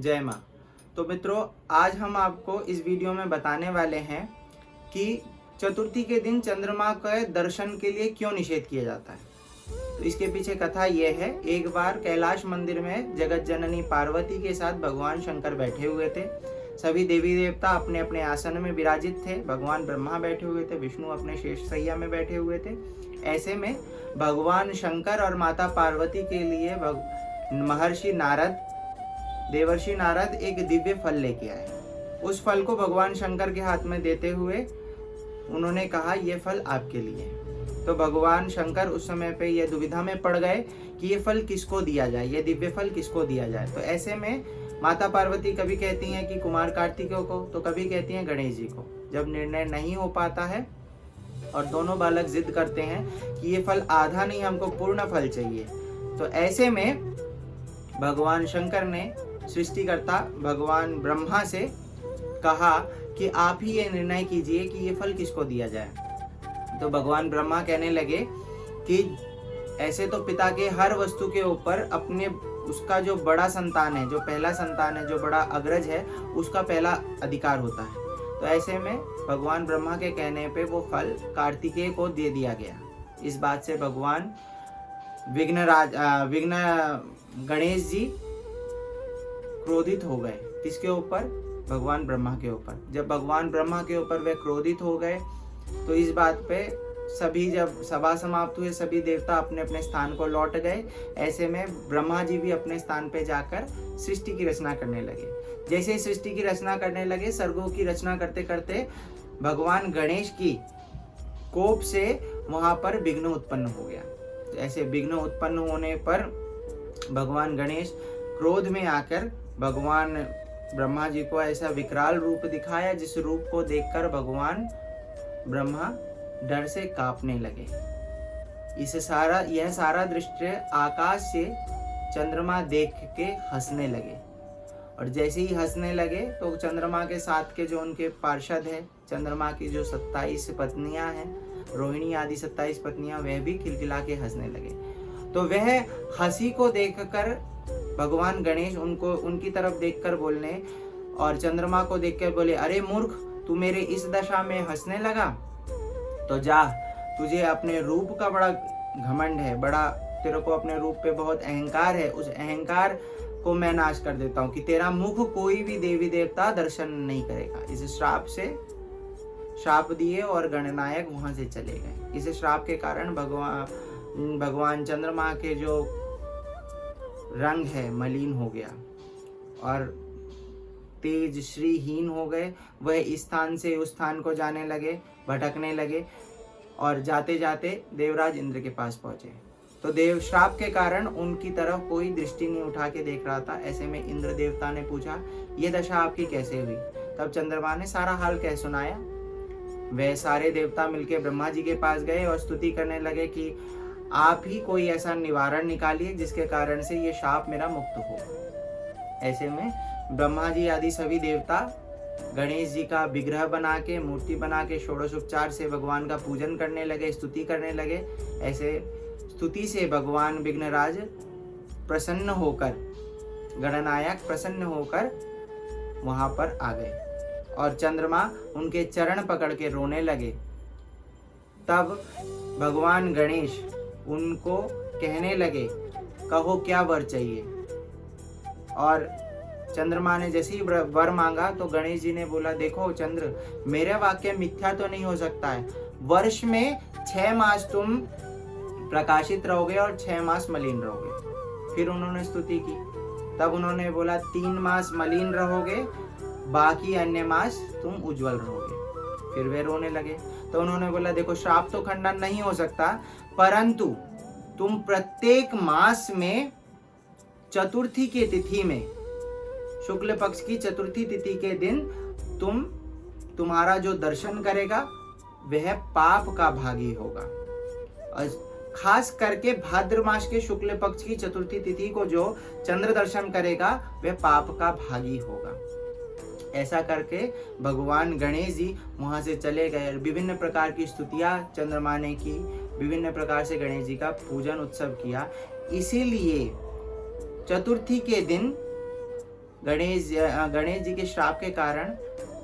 जय माँ। तो मित्रों, आज हम आपको इस वीडियो में बताने वाले हैं कि चतुर्थी के दिन चंद्रमा के दर्शन के लिए क्यों निषेध किया जाता है। तो इसके पीछे कथा यह है, एक बार कैलाश मंदिर में जगत जननी पार्वती के साथ भगवान शंकर बैठे हुए थे। सभी देवी देवता अपने अपने आसन में विराजित थे। भगवान ब्रह्मा बैठे हुए थे, विष्णु अपने शेष सैया में बैठे हुए थे। ऐसे में भगवान शंकर और माता पार्वती के लिए देवर्षि नारद एक दिव्य फल लेके आए। उस फल को भगवान शंकर के हाथ में देते हुए उन्होंने कहा, यह फल आपके लिए है। तो भगवान शंकर उस समय पे यह दुविधा में पड़ गए कि ये फल किसको दिया जाए, ये दिव्य फल किसको दिया जाए। तो ऐसे में माता पार्वती कभी कहती हैं कि कुमार कार्तिकेय को, तो कभी कहती हैं गणेश जी को। जब निर्णय नहीं हो पाता है और दोनों बालक जिद करते हैं कि ये फल आधा नहीं, हमको पूर्ण फल चाहिए, तो ऐसे में भगवान शंकर ने सृष्टिकर्ता भगवान ब्रह्मा से कहा कि आप ही ये निर्णय कीजिए कि ये फल किसको दिया जाए। तो भगवान ब्रह्मा कहने लगे कि ऐसे तो पिता के हर वस्तु के ऊपर अपने उसका जो बड़ा संतान है, जो पहला संतान है, जो बड़ा अग्रज है, उसका पहला अधिकार होता है। तो ऐसे में भगवान ब्रह्मा के कहने पे वो फल कार्तिकेय को दे दिया गया। इस बात से भगवान विघ्न गणेश जी क्रोधित हो गए। किसके ऊपर? भगवान ब्रह्मा के ऊपर। जब भगवान ब्रह्मा के ऊपर वे क्रोधित हो गए तो इस बात पे सभी, जब सभा समाप्त हुए, सभी देवता अपने अपने स्थान को लौट गए। ऐसे में ब्रह्मा जी भी अपने स्थान पे जाकर सृष्टि की रचना करने लगे। जैसे ही सृष्टि की रचना करने लगे, सर्गों की रचना करते करते भगवान गणेश की कोप से वहां पर विघ्न उत्पन्न हो गया। तो ऐसे विघ्न उत्पन्न होने पर भगवान गणेश क्रोध में आकर भगवान ब्रह्मा जी को ऐसा विकराल रूप दिखाया, जिस रूप को देखकर भगवान ब्रह्मा डर से कांपने लगे। यह सारा दृश्य आकाश से चंद्रमा देख के हंसने लगे। और जैसे ही हंसने लगे तो चंद्रमा के साथ के जो उनके पार्षद है, चंद्रमा की जो 27 पत्नियां हैं, रोहिणी आदि 27 पत्नियां, वह भी खिलखिला के हंसने लगे। तो वह हंसी को देखकर भगवान गणेश उनकी तरफ देखकर बोलने और चंद्रमा को देखकर बोले, अरे मूर्ख, तू मेरे इस दशा में हंसने लगा? तो जा, तुझे अपने रूप का बड़ा घमंड है, तेरे को अपने रूप पे बहुत अहंकार है। उस अहंकार को मैं नाश कर देता हूँ कि तेरा मुख कोई भी देवी देवता दर्शन नहीं करेगा। इस श्राप से श्राप दिए और गणनायक वहां से चले गए। इस श्राप के कारण भगवान चंद्रमा के जो रंग है मलिन हो गया और तेज श्रीहीन हो गए। वह इस स्थान से उस स्थान को जाने लगे, भटकने लगे और जाते जाते देवराज इंद्र के पास पहुंचे। तो देव श्राप के कारण उनकी तरफ कोई दृष्टि नहीं उठा के देख रहा था। ऐसे में इंद्र देवता ने पूछा, ये दशा आपकी कैसे हुई? तब चंद्रमा ने सारा हाल कह सुनाया। वह सारे देवता मिलकर ब्रह्मा जी के पास गए और स्तुति करने लगे कि आप ही कोई ऐसा निवारण निकालिए जिसके कारण से ये शाप मेरा मुक्त हो। ऐसे में ब्रह्मा जी आदि सभी देवता गणेश जी का विग्रह बना के, मूर्ति बना के षोडशोपचार से भगवान का पूजन करने लगे, स्तुति करने लगे। ऐसे स्तुति से भगवान विघ्नराज प्रसन्न होकर, गणनायक प्रसन्न होकर वहां पर आ गए और चंद्रमा उनके चरण पकड़ के रोने लगे। तब भगवान गणेश उनको कहने लगे, कहो क्या वर चाहिए? और चंद्रमा ने जैसे ही वर मांगा तो गणेश जी ने बोला, देखो चंद्र, मेरा वाक्य मिथ्या तो नहीं हो सकता है। वर्ष में 6 मास तुम प्रकाशित रहोगे और 6 मास मलिन रहोगे। फिर उन्होंने स्तुति की। तब उन्होंने बोला, 3 मास मलिन रहोगे, बाकी अन्य मास तुम उज्जवल रहोगे। फिर वे रोने लगे। तो उन्होंने बोला, देखो श्राप तो खंडन नहीं हो सकता, परंतु तुम प्रत्येक मास में चतुर्थी की तिथि में, शुक्ल पक्ष की चतुर्थी तिथि के दिन तुम्हारा जो दर्शन करेगा वह पाप का भागी होगा। और खास करके भाद्र मास के शुक्ल पक्ष की चतुर्थी तिथि को जो चंद्र दर्शन करेगा वह पाप का भागी होगा। ऐसा करके भगवान गणेश जी वहां से चले गए। विभिन्न प्रकार की स्तुतियां चंद्रमा ने की, विभिन्न प्रकार से गणेश जी का पूजन उत्सव किया। इसीलिए चतुर्थी के दिन गणेश जी के श्राप के कारण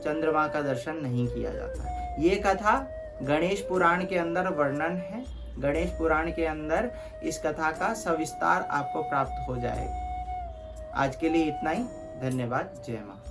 चंद्रमा का दर्शन नहीं किया जाता। ये कथा गणेश पुराण के अंदर वर्णन है। गणेश पुराण के अंदर इस कथा का सविस्तार आपको प्राप्त हो जाएगा। आज के लिए इतना ही। धन्यवाद। जय मां।